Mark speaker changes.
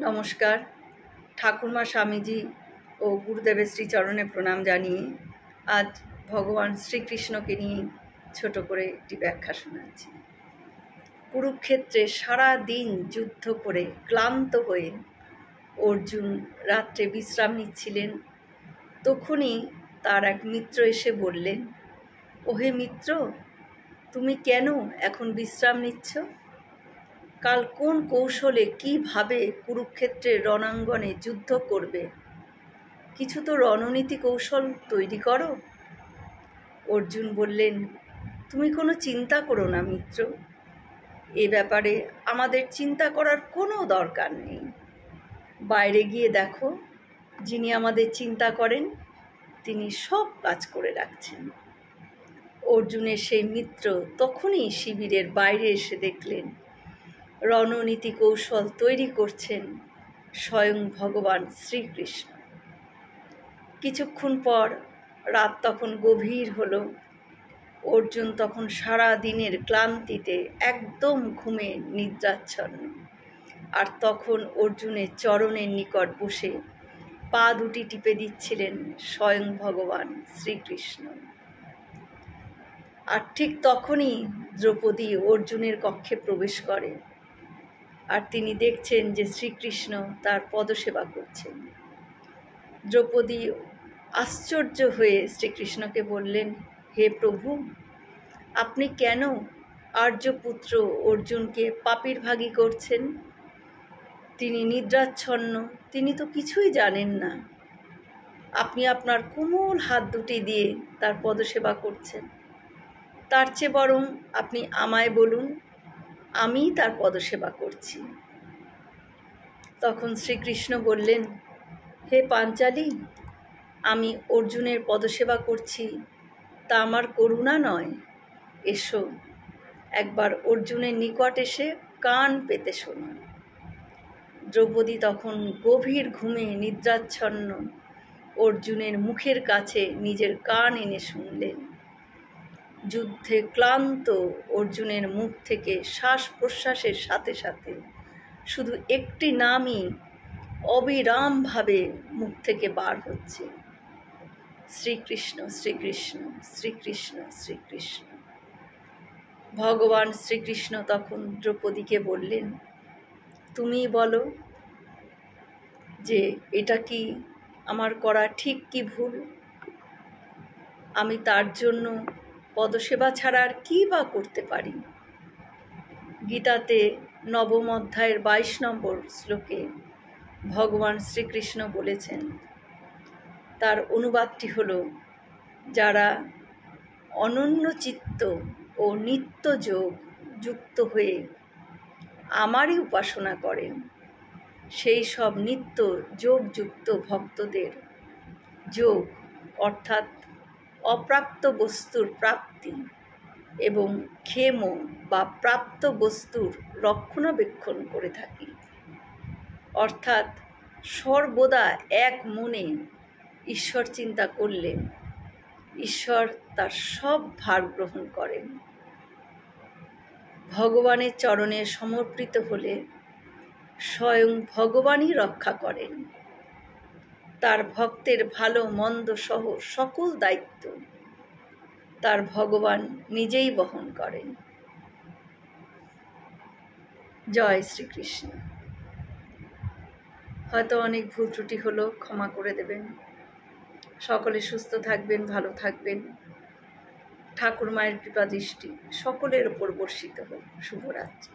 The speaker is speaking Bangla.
Speaker 1: নমস্কার। ঠাকুরমা স্বামীজি ও গুরুদেবের শ্রীচরণে প্রণাম জানিয়ে আজ ভগবান শ্রীকৃষ্ণকে নিয়ে ছোট করে একটি ব্যাখ্যা শোনাচ্ছি। কুরুক্ষেত্রে সারা দিন যুদ্ধ করে ক্লান্ত হয়ে অর্জুন রাত্রে বিশ্রাম নিচ্ছিলেন। তখনই তার এক মিত্র এসে বললেন, ওহে মিত্র, তুমি কেন এখন বিশ্রাম নিচ্ছ? কাল কোন কৌশলে কিভাবে কুরুক্ষেত্রের রণাঙ্গনে যুদ্ধ করবে, কিছু তো রণনীতি কৌশল তৈরি করো। অর্জুন বললেন, তুমি কোনো চিন্তা করো না মিত্র, এ ব্যাপারে আমাদের চিন্তা করার কোনো দরকার নেই। বাইরে গিয়ে দেখো, যিনি আমাদের চিন্তা করেন তিনি সব কাজ করে রাখছেন। অর্জুনের সেই মিত্র তখনই শিবিরের বাইরে এসে দেখলেন রণনীতি কৌশল তৈরি করছেন স্বয়ং ভগবান শ্রীকৃষ্ণ। কিছুক্ষণ পর রাত তখন গভীর হলো। অর্জুন তখন সারা দিনের ক্লান্তিতে একদম ঘুমে নিদ্রাচ্ছন্ন। আর তখন অর্জুনের চরণের নিকট বসে পা দুটি টিপে দিচ্ছিলেন স্বয়ং ভগবান শ্রীকৃষ্ণ। আর ঠিক তখনই দ্রৌপদী অর্জুনের কক্ষে প্রবেশ করে। আর তিনি দেখছেন যে শ্রীকৃষ্ণ তার পদসেবা করছেন। দ্রৌপদী আশ্চর্য হয়ে শ্রীকৃষ্ণকে বললেন, হে প্রভু, আপনি কেন আর্যপুত্র অর্জুনকে পাপীর ভাগী করছেন? তিনি নিদ্রাচ্ছন্ন, তিনি তো কিছুই জানেন না। আপনি আপনার কোমল হাত দুটি দিয়ে তার পদসেবা করছেন। তার চেয়ে বরং আপনি আমায় বলুন, আমি তার পদসেবা করছি। তখন শ্রীকৃষ্ণ বললেন, হে পাঞ্চালী, আমি অর্জুনের পদসেবা করছি তা আমার করুণা নয়। এসো, একবার অর্জুনের নিকট এসে কান পেতে শোনো। দ্রৌপদী তখন গভীর ঘুমে নিদ্রাচ্ছন্ন অর্জুনের মুখের কাছে নিজের কান এনে শুনলেন। যুদ্ধে ক্লান্ত অর্জুনের মুখ থেকে শ্বাস প্রশ্বাসের সাথে সাথে শুধু একটি নামই অবিরামভাবে মুখ থেকে বার হচ্ছে, শ্রীকৃষ্ণ শ্রীকৃষ্ণ শ্রীকৃষ্ণ শ্রীকৃষ্ণ। ভগবান শ্রীকৃষ্ণ তখন দ্রৌপদীকে বললেন, তুমি বলো যে এটা কি আমার করা ঠিক কি ভুল? আমি তার জন্য পদসেবা ছাড়া আর কী বা করতে পারি? গীতাতে 9ম অধ্যায়ের 22 নম্বর শ্লোকে ভগবান শ্রীকৃষ্ণ বলেছেন, তার অনুবাদটি হলো, যারা অনন্য চিত্ত ও নিত্য যোগ যুক্ত হয়ে আমারই উপাসনা করেন, সেই সব নিত্য যোগযুক্ত ভক্তদের যোগ অর্থাৎ অপ্রাপ্ত বস্তুর প্রাপ্তি এবং ক্ষেম বা প্রাপ্ত বস্তুর রক্ষণাবেক্ষণ করে থাকি। অর্থাৎ সর্বদা এক মনে ঈশ্বর চিন্তা করলে ঈশ্বর তার সব ভার গ্রহণ করেন। ভগবানের চরণে সমর্পিত হলে স্বয়ং ভগবানই রক্ষা করেন। তার ভক্তের ভালো মন্দ সহ সকল দায়িত্ব তার ভগবান নিজেই বহন করেন। জয় শ্রীকৃষ্ণ। হয়তো অনেক ভুল ত্রুটি হলো, ক্ষমা করে দেবেন। সকলে সুস্থ থাকবেন, ভালো থাকবেন। ঠাকুর মায়ের কৃপা দৃষ্টি সকলের ওপর বর্ষিত হোক। শুভরাত্রি।